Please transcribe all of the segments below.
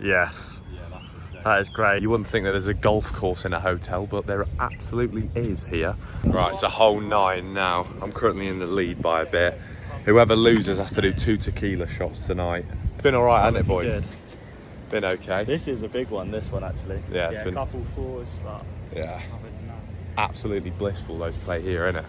Yes. That is great. You wouldn't think that there's a golf course in a hotel, but there absolutely is here. Right, it's a hole 9 now. I'm currently in the lead by a bit. Whoever loses has to do 2 tequila shots tonight. It's been all right, hasn't it, boys? Good. Been okay. This is a big one, this one actually. Yeah, it's been a couple fours, but yeah, absolutely blissful those play here, innit?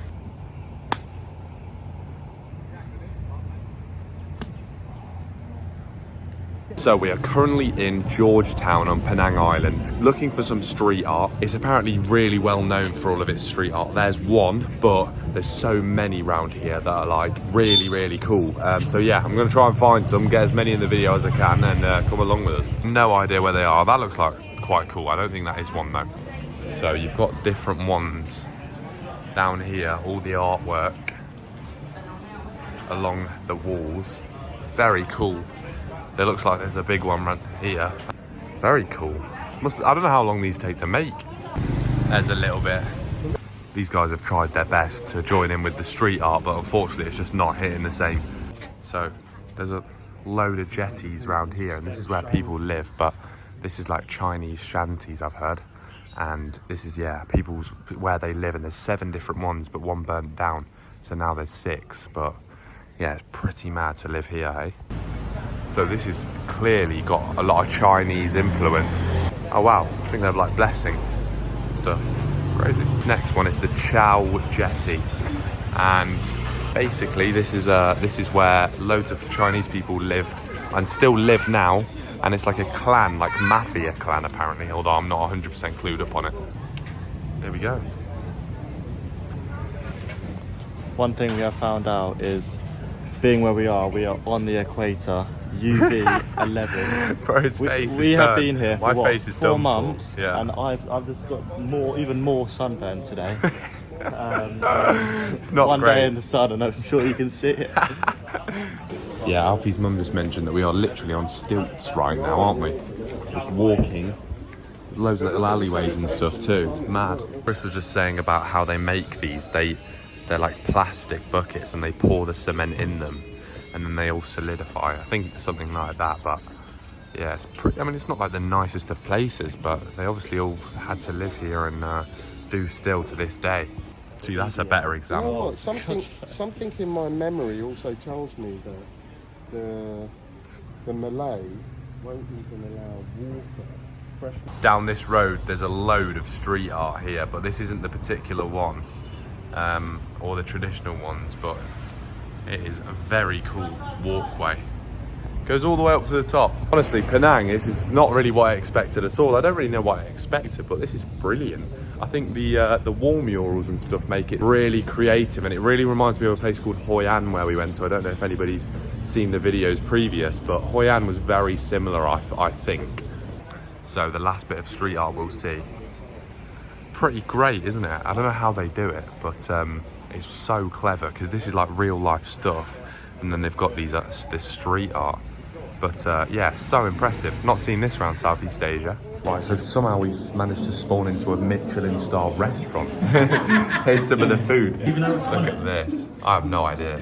So we are currently in Georgetown on Penang Island looking for some street art. It's apparently really well known for all of its street art. There's one, but there's so many around here that are like really cool. So yeah, I'm going to try and find some, get as many in the video as I can, and come along with us. No idea where they are. That looks like quite cool. I don't think that is one though. So you've got different ones down here, all the artwork along the walls. Very cool. There looks like there's a big one right here. It's very cool. I don't know how long these take to make. There's a little bit. These guys have tried their best to join in with the street art, but unfortunately it's just not hitting the same. So there's a load of jetties around here, and this is where people live, but this is like Chinese shanties, I've heard. And this is, yeah, people's where they live, and there's 7 different ones, but one burnt down. So now there's 6, but yeah, it's pretty mad to live here, hey? So this is clearly got a lot of Chinese influence. Oh wow, I think they have like blessing stuff. Crazy. Next one is the Chow Jetty, and basically this is where loads of Chinese people lived and still live now, and it's like a clan, like mafia clan apparently, although I'm not 100% clued up on it. There we go. One thing we have found out is, being where we are on the equator. UV 11. Bro, his face we is have burnt. been here for My what, face is 4 done months, for. Yeah. and I've just got even more sunburn today. It's not one great. day in the sun, and I'm sure you can see it. Yeah, Alfie's mum just mentioned that we are literally on stilts right now, aren't we? Just walking. Loads of little alleyways and stuff too. It's mad. Chris was just saying about how they make these. They're like plastic buckets, and they pour the cement in them, and then they all solidify. I think it's something like that, but yeah, it's pretty, I mean, it's not like the nicest of places, but they obviously all had to live here and do still to this day. Gee, that's a better example. You know what? Something in my memory also tells me that the Malay won't even allow water. Fresh. Down this road, there's a load of street art here, but this isn't the particular one, or the traditional ones, but it is a very cool walkway. Goes all the way up to the top. Honestly, Penang is not really what I expected at all. I don't really know what I expected, but this is brilliant. I think the wall murals and stuff make it really creative, and it really reminds me of a place called Hoi An where we went to. I don't know if anybody's seen the videos previous, but Hoi An was very similar, I think. So the last bit of street art we'll see. Pretty great, isn't it? I don't know how they do it, but it's so clever, because this is like real life stuff, and then they've got these this street art. But yeah, so impressive. Not seen this around Southeast Asia. Right, so somehow we've managed to spawn into a Michelin-star restaurant. Here's some of the food. Look at this. I have no idea.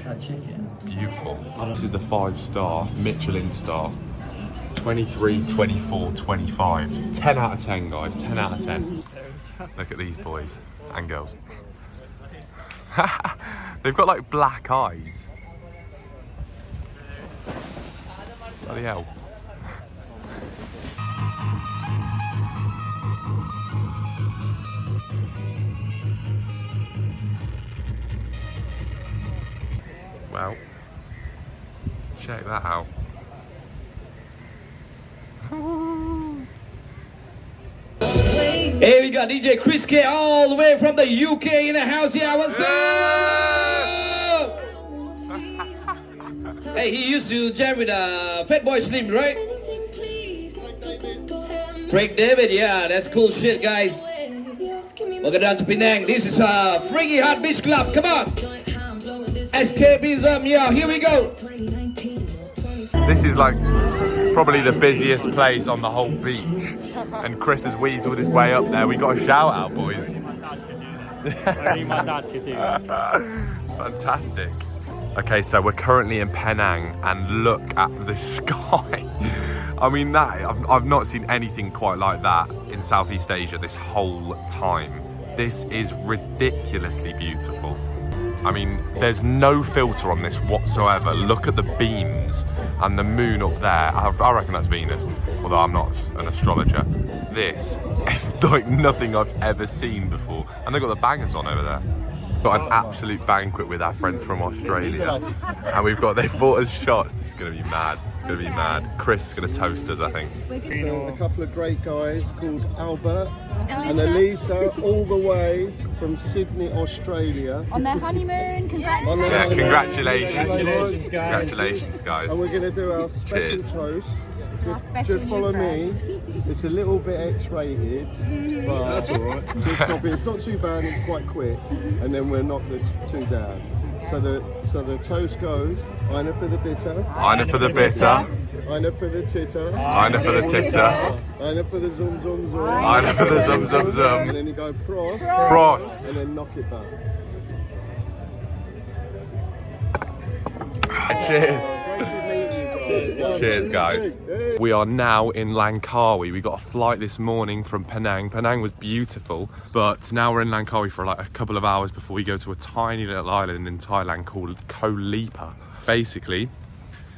Beautiful. This is the 5-star Michelin star. 23, 24, 25. 10 out of 10, guys. 10 out of 10. Look at these boys and girls. They've got like black eyes. Bloody hell. Well, check that out. Hey, we got DJ Chris K all the way from the UK in the house. Yeah, what's up? Hey, he used to jam with Fatboy Slim, right? Craig David, yeah, that's cool shit, guys. Welcome down to Penang. This is Freaky Hot Beach Club. Come on. Escapism, yeah, here we go. This is like probably the busiest place on the whole beach, and Chris has weaseled his way up there. We got a shout out, boys. Fantastic. Okay, so we're currently in Penang, and look at the sky. I mean, I've not seen anything quite like that in Southeast Asia this whole time. This is ridiculously beautiful. I mean, there's no filter on this whatsoever. Look at the beams and the moon up there. I reckon that's Venus, although I'm not an astrologer. This is like nothing I've ever seen before. And they've got the bangers on over there. Got an absolute banquet with our friends from Australia. And they've bought us shots. This is gonna be mad. It's gonna be mad. Chris is gonna toast us, I think. So a couple of great guys called Albert and Elisa, all the way from Sydney, Australia. On their honeymoon, congratulations. Yeah, congratulations. Congratulations, guys. Congratulations, guys. And we're going to do our special Cheers. toast. Our special Just follow new me. It's a little bit X-rated, but that's all right. Just copy. It's not too bad. It's quite quick, and then we're not too down. So the toast goes. Eine for the bitter. Eine for the bitter. Eine for the titter. Eine for the titter. Eine for the zum zum zum. Eine for the zum zum And zum. then you go Prost. Prost. And then knock it back. Cheers. Great to meet you guys. Cheers, guys. We are now in Langkawi. We got a flight this morning from Penang. Penang was beautiful, but now we're in Langkawi for like a couple of hours before we go to a tiny little island in Thailand called Koh Lipe. Basically,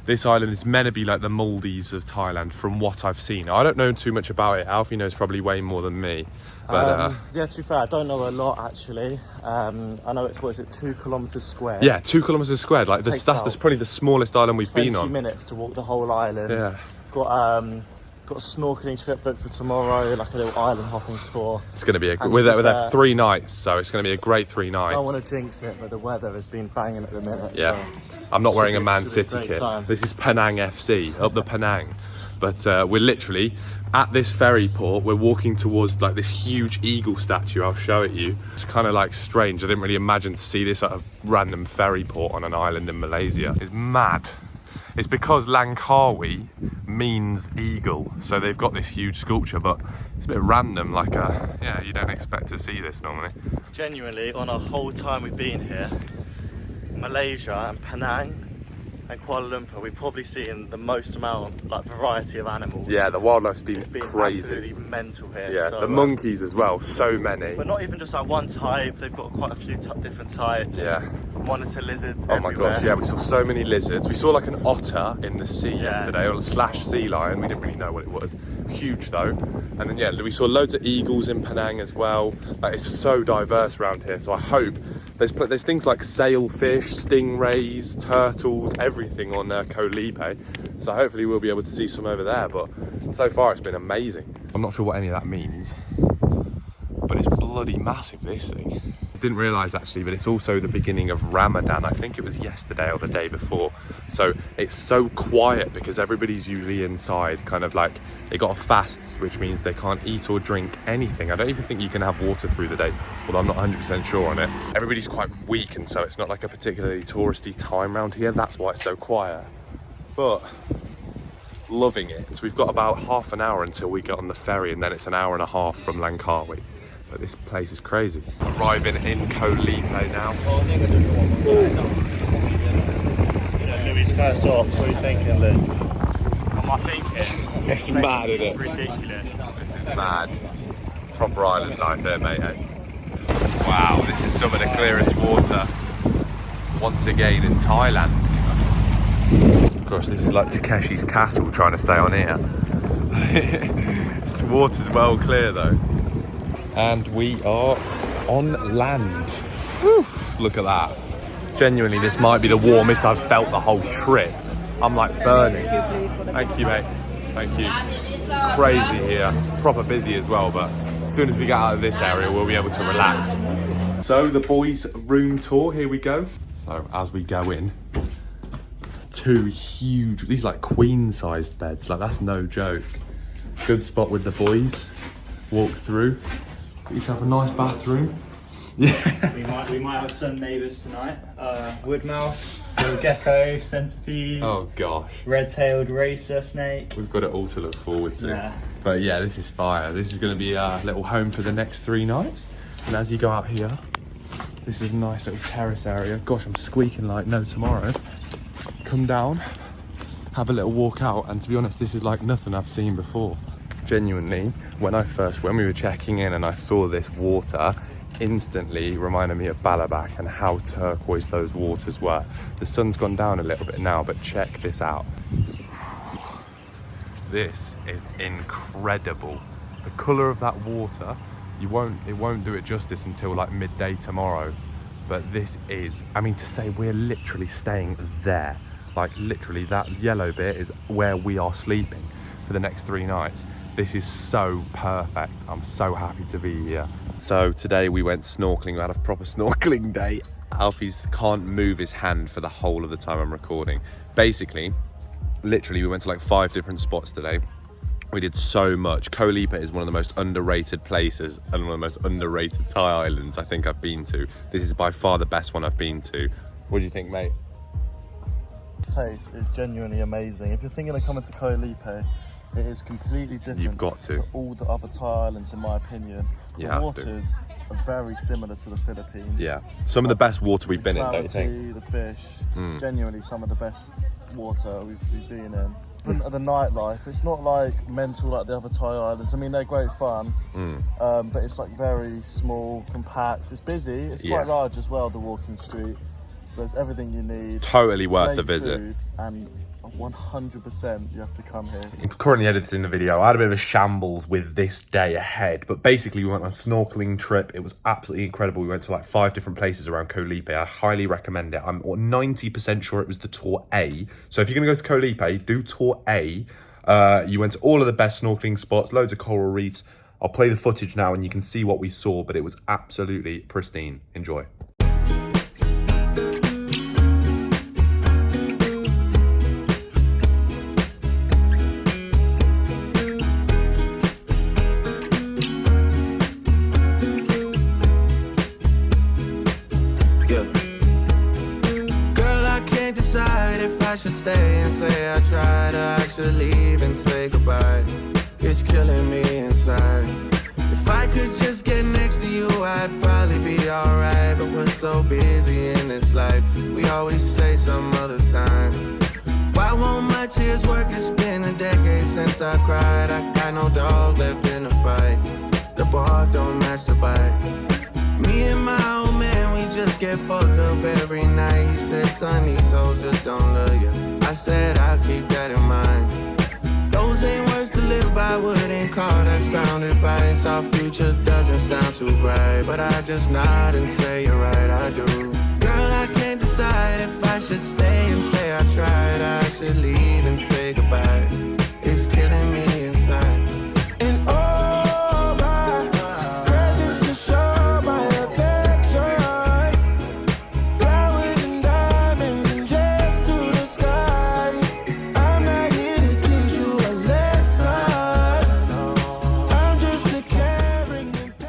this island is meant to be like the Maldives of Thailand from what I've seen. I don't know too much about it. Alfie knows probably way more than me. But yeah, to be fair, I don't know a lot actually. I know it's, what is it, 2 kilometres square? yeah, 2 kilometres squared. Like that's probably the smallest island we've been 20 on. minutes to walk the whole island. Yeah. Got a snorkeling trip booked for tomorrow, like a little island hopping tour. It's going to be And we're to be there fair, 3 nights, so it's going to be a great 3 I nights. don't want to jinx it, but the weather has been banging at the minute. Yeah, So I'm not wearing a should be- Man should be a City great kit. time. This is Penang FC, up the Penang. But we're literally at this ferry port. We're walking towards like this huge eagle statue. I'll show it you. It's kind of like strange. I didn't really imagine to see this at a random ferry port on an island in Malaysia. It's mad. It's because Langkawi means eagle, so they've got this huge sculpture, but it's a bit random, like yeah, you don't expect to see this normally. Genuinely, on our whole time we've been here, Malaysia and Penang and Kuala Lumpur, we've probably seen the most amount, like, variety of animals. Yeah, the wildlife's been It's been crazy. absolutely mental here. Yeah, so, the monkeys as well, so many. but not even just like one type, they've got quite a few different types. Yeah. Monitor lizards Oh my everywhere. gosh, yeah, we saw so many lizards. We saw like an otter in the sea yesterday, or slash sea lion. We didn't really know what it was. Huge though. And then yeah, we saw loads of eagles in Penang as well. Like, it's so diverse around here. So I hope there's things like sailfish, stingrays, turtles, everything on Koh Lipe. So hopefully we'll be able to see some over there. But so far it's been amazing. I'm not sure what any of that means, but it's bloody massive, this thing. Didn't realise actually, but it's also the beginning of Ramadan. I think it was yesterday or the day before. So it's so quiet because everybody's usually inside, kind of like they got a fast, which means they can't eat or drink anything. I don't even think you can have water through the day, although I'm not 100% sure on it. Everybody's quite weak, and so it's not like a particularly touristy time around here. That's why it's so quiet. But loving it. So we've got about half an hour until we get on the ferry, and then it's an hour and a half from Langkawi. But this place is crazy. Arriving in Koh Lipe now. Louis' first off, what are you thinking, Lou? What am I thinking? It's mad, isn't it? It's ridiculous. This is mad. Proper island life here, mate. Eh? Wow, this is some of the clearest water once again in Thailand. Of course, this is like Takeshi's castle trying to stay on here. This water's well clear though. And we are on land. Whew, look at that. Genuinely, this might be the warmest I've felt the whole trip. I'm like burning. Thank you, mate. Thank you. Crazy here. Proper busy as well, but as soon as we get out of this area, we'll be able to relax. So the boys' room tour, here we go. So as we go in, 2 huge, these like queen-sized beds, like that's no joke. Good spot with the boys. Walk through. Get yourself a nice bathroom. Yeah. We might have some neighbours tonight. Wood mouse, little gecko, centipede, Oh gosh. red-tailed racer snake. We've got it all to look forward to. Yeah. But yeah, this is fire. This is going to be our little home for the next 3 nights. And as you go out here, this is a nice little terrace area. Gosh, I'm squeaking like no tomorrow. Come down. have a little walk out, and to be honest, this is like nothing I've seen before. Genuinely, when we were checking in and I saw this water, instantly reminded me of Balabac and how turquoise those waters were. The sun's gone down a little bit now, but check this out. This is incredible. The colour of that water, it won't do it justice until like midday tomorrow. But this is, I mean, to say we're literally staying there, like literally that yellow bit is where we are sleeping for the next 3 nights. This is so perfect. I'm so happy to be here. So today we went snorkeling. We had a proper snorkeling day. Alfie's can't move his hand for the whole of the time I'm recording. Basically, literally we went to like 5 different spots today. We did so much. Koh Lipe is one of the most underrated places and one of the most underrated Thai islands I think I've been to. This is by far the best one I've been to. What do you think, mate? Place is genuinely amazing. If you're thinking of coming to Koh Lipe, it is completely different. You've got to. All the other Thai islands, in my opinion. The waters are very similar to the Philippines. Yeah, some of the best water we've been in, don't you think? The fish, genuinely some of the best water we've been in. The nightlife, it's not like mental like the other Thai islands. I mean, they're great fun, but it's like very small, compact. It's busy. It's quite large as well, the walking street. There's everything you need. Totally worth the visit. And 100% you have to come here. I'm currently editing the video. I had a bit of a shambles with this day ahead, but basically we went on a snorkeling trip. It was absolutely incredible. We went to like 5 different places around Koh Lipe. I highly recommend it. I'm 90% sure it was the tour A. So if you're gonna go to Koh Lipe, do tour A. You went to all of the best snorkeling spots, loads of coral reefs. I'll play the footage now and you can see what we saw, but it was absolutely pristine. Enjoy. I should stay and say I tried, or I should leave and say goodbye. It's killing me inside. If I could just get next to you, I'd probably be alright. But we're so busy in this life, we always say some other time. Why won't my tears work? It's been a decade since I cried. I got no dog left in the fight. The bar don't match the bite. Me and my old man, we just get fucked up every night. He said, son, these hoes just don't love you. I said, I'll keep that in mind. Those ain't words to live by, wouldn't call that sound advice. Our future doesn't sound too bright, but I just nod and say, you're right, I do. Girl, I can't decide if I should stay and say I tried, or I should leave and say goodbye. It's killing me inside. And all my presents to show my affection, flowers and diamonds and jets through the sky. I'm not here to teach you a lesson, I'm just a caring and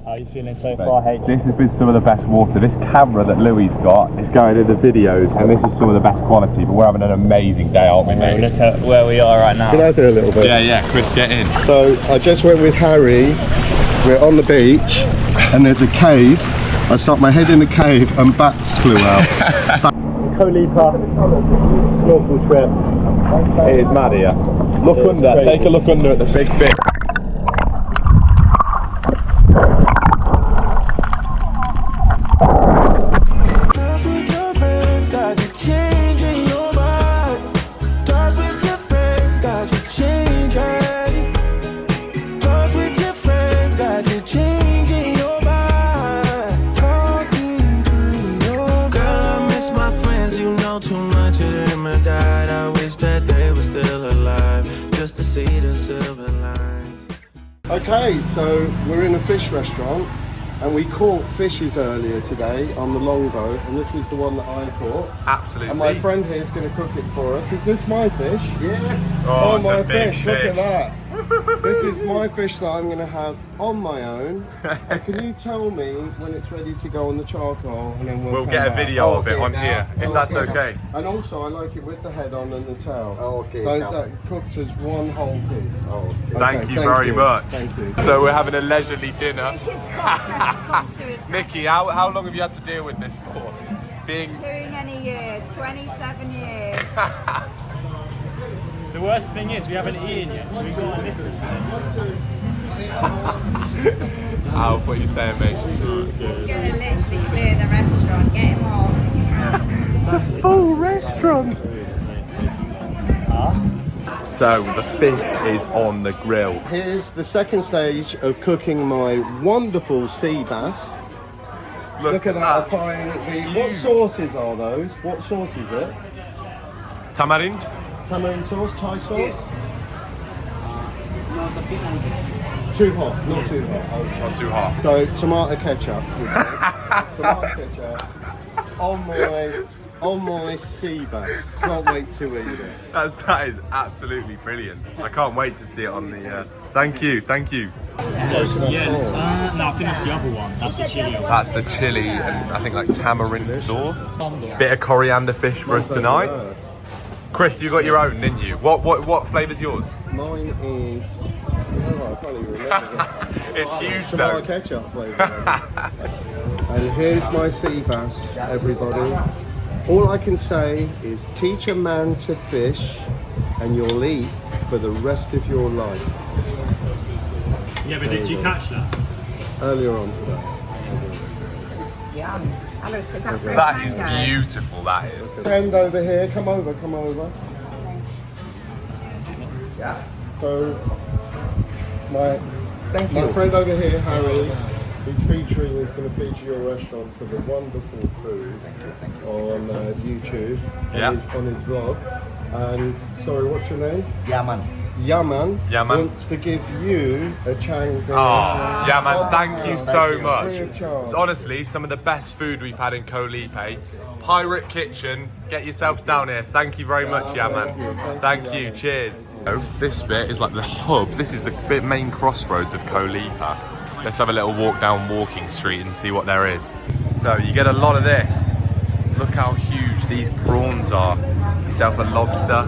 How are you feeling so far, H? This has been some of the best water. This camera that Louis got is going in the videos, and this is some of the best quality, but we're having an amazing day, aren't we, mate? Look at where we are right now. Can I do a little bit? Yeah, Chris, get in. So I just went with Harry. We're on the beach and there's a cave. I stuck my head in the cave and bats flew out. Koh Lipe snorkel trip. It is mad here. Look under, crazy. take a look under at the big fish. Dance with your friends, got you changing your mind. Dance with your friends, got you changing. Dance with your friends, got you changing your mind. Talking to your girl, I miss my friends. You know too much of them have died. I wish that they were still alive, just to see the silver lines. Okay, so we're in a fish restaurant and we caught fishes earlier today on the longboat, and this is the one that I caught. Absolutely. And my friend here is going to cook it for us. Is this my fish? Yes. Oh, it's my a big fish. Look fish. at that. This is my fish that I'm going to have on my own. And can you tell me when it's ready to go on the charcoal, and then we'll come get a back? video of it on here, if that's okay. And also, I like it with the head on and the tail. Okay. Don't cooked as one whole piece. Okay. Thank you very much. Thank you. So we're having a leisurely dinner. Mickey, Mickey, how long have you had to deal with this for? Being too many years, 27 years. The worst thing is we haven't eaten yet, so we've got to listen to it. Al, what are you saying, mate? He's gonna literally clear the restaurant, get him off. It's a full restaurant. So the fish is on the grill. Here's the second stage of cooking my wonderful sea bass. Look at that, applying the... What sauces are those? What sauce is it? Tamarind? Tamarind sauce, Thai sauce? Too hot, not too hot. Okay. Not too hot. So tomato ketchup. Tomato ketchup on my sea bass. Can't wait to eat it. That is absolutely brilliant. I can't wait to see it on the... Thank you. No, I think that's the other one. That's the chili one. That's the chili and I think like tamarind sauce. Bit of coriander fish for us tonight. Chris, you got your own, didn't you? What flavour's yours? Mine is... Oh, I can't even remember. It's huge Tomato though. ketchup flavour. And here's my sea bass, everybody. All I can say is teach a man to fish and you'll eat for the rest of your life. Yeah, but did you catch that? Earlier on today. That is beautiful, that is. Friend over here, come over. Yeah. So, my friend over here, Harry, he's going to feature your restaurant for the wonderful food on YouTube, on his vlog. And, sorry, what's your name? Yaman wants to give you a chang. Oh, yeah, man, thank you so much. Free of charge. It's honestly some of the best food we've had in Koh Lipe. Pirate Kitchen, get yourselves down here. Thank you very much, Yaman. Thank you, cheers. This bit is like the hub. This is the main crossroads of Koh Lipe. Let's have a little walk down Walking Street and see what there is. So you get a lot of this. Look how huge these prawns are. Yourself a lobster.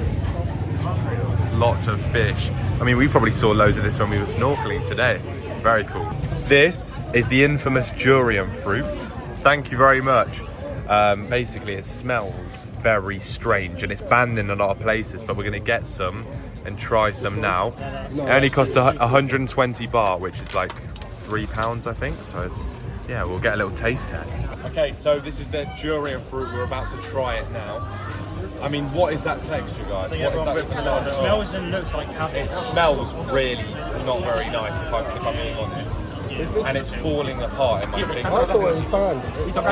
Lots of fish. I mean, we probably saw loads of this when we were snorkeling today. Very cool. This is the infamous durian fruit. Thank you very much. Basically, it smells very strange and it's banned in a lot of places, but we're going to get some and try some now. It only costs 120 baht, which is like £3, I think. So it's, yeah, we'll get a little taste test. Okay, so this is the durian fruit. We're about to try it now. I mean, what is that texture, guys? It smells and looks like cabbage. It smells really not very nice, if I'm being honest. And it's falling apart in my fingers. I thought it was banned.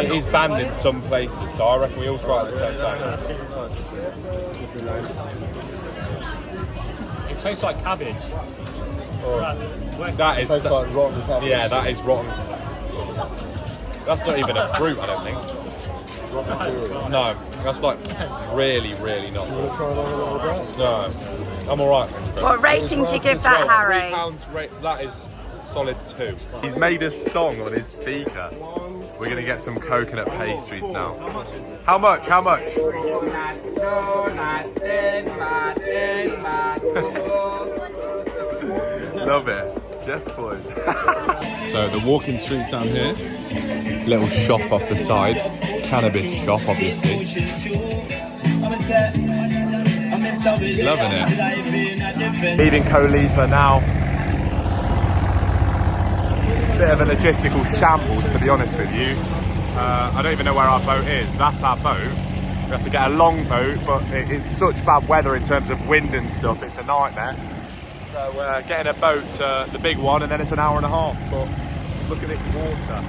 It is banned in some places, so I reckon we all try it at the same time. It tastes like cabbage. That is... Tastes like rotten cabbage. Yeah, that is rotten. That's not even a fruit, I don't think. No, that's like really, really not good. No, I'm alright. What rating do you give that, Harry? £3 that is solid 2. He's made a song on his speaker. We're gonna get some coconut pastries now. How much? Love it. Yes, boys. So the walking streets down here. Little shop off the side. Cannabis shop, obviously. Loving it. Leaving Koh Lipe now. Bit of a logistical shambles, to be honest with you. I don't even know where our boat is. That's our boat. We have to get a long boat, but it's such bad weather in terms of wind and stuff. It's a nightmare. So we're getting a boat, the big one, and then it's an hour and a half. But look at this water.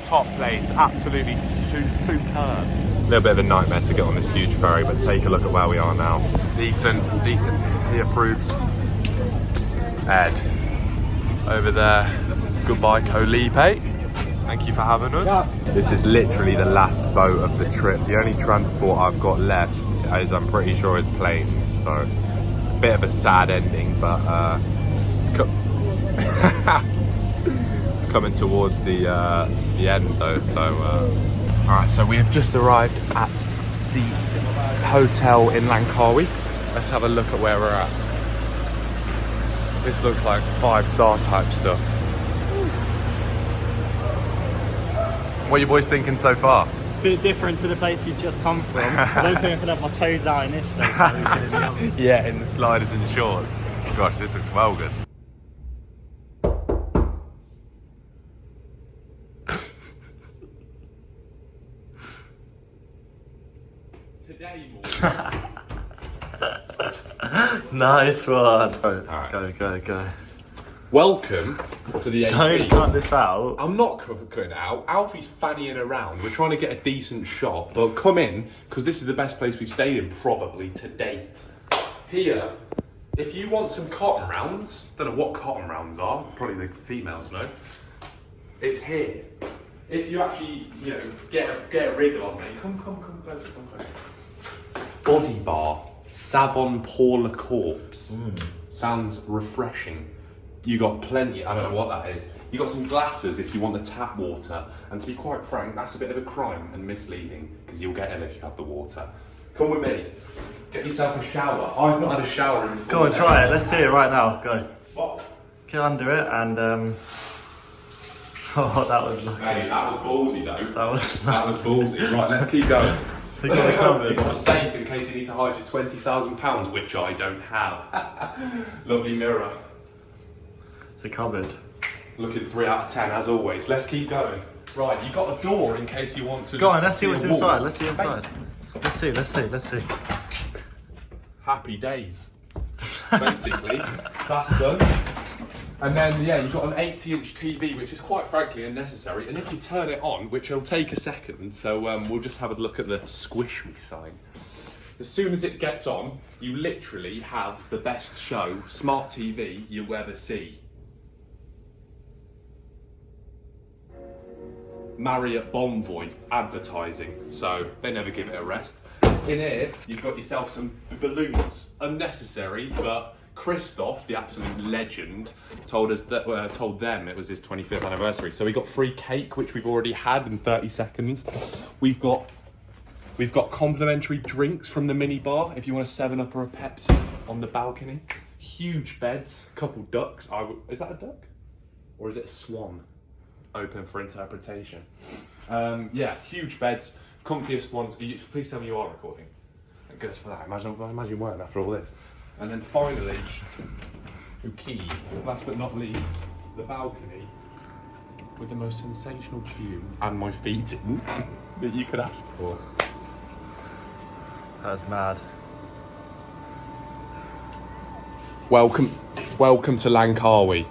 Top place, absolutely superb. A little bit of a nightmare to get on this huge ferry, but take a look at where we are now. Decent. He approves. Ed, over there. Goodbye, Koh Lipe. Thank you for having us. Yeah. This is literally the last boat of the trip. The only transport I've got left is, I'm pretty sure, is planes. So it's a bit of a sad ending, but it's coming towards the end though. So all right, so we have just arrived at the hotel in Langkawi. Let's have a look at where we're at. This looks like 5-star type stuff. What are you boys thinking so far? bit different to the place you've just come from. I don't think I can have my toes out in this place. Like we did in the other. Yeah, in the sliders and shorts. Gosh, this looks well good. Today, Nice one. Alright. Go. Welcome to the Don't AP. cut this out. I'm not cutting it out. Alfie's fannying around. We're trying to get a decent shot, but come in, because this is the best place we've stayed in probably to date. Here, if you want some cotton rounds, don't know what cotton rounds are, probably the females know, it's here. If you actually, you know, get a wriggle on me, come closer. Body bar, Savon pour le corpse. Sounds refreshing. You got plenty, I don't know what that is. You got some glasses if you want the tap water. And to be quite frank, that's a bit of a crime and misleading because you'll get ill if you have the water. Come with me. Get yourself a shower. I've not had a shower in 4 Go on, days. try it. Let's see it right now. Go. What? Get under it and oh, that was lucky. Hey, that was ballsy though. That was ballsy. Right, let's keep going. We got it covered. You've got a safe in case you need to hide your £20,000, which I don't have. Lovely mirror. It's a cupboard. Looking 3 out of 10 as always. Let's keep going. Right, you got a door in case you want to. Go on, let's see what's a wall. inside. Let's see inside. Let's see. Happy days. Basically, that's done. And then, yeah, you've got an 80-inch TV, which is quite frankly unnecessary. And if you turn it on, which will take a second, so we'll just have a look at the squish me sign. As soon as it gets on, you literally have the best show, smart TV, you'll ever see. Marriott Bonvoy advertising, so they never give it a rest. In here, you've got yourself some balloons. Unnecessary, but Christoph, the absolute legend, told them it was his 25th anniversary. So we got free cake, which we've already had in 30 seconds. We've got complimentary drinks from the minibar if you want a 7-Up or a Pepsi on the balcony. Huge beds, couple ducks. Is that a duck? Or is it a swan? Open for interpretation. Yeah, huge beds, comfiest ones. Please tell me you are recording. It goes for that. Imagine you weren't after all this. And then finally, Uki, last but not least, the balcony with the most sensational view and my feet in that you could ask for. That's mad. Welcome to Langkawi.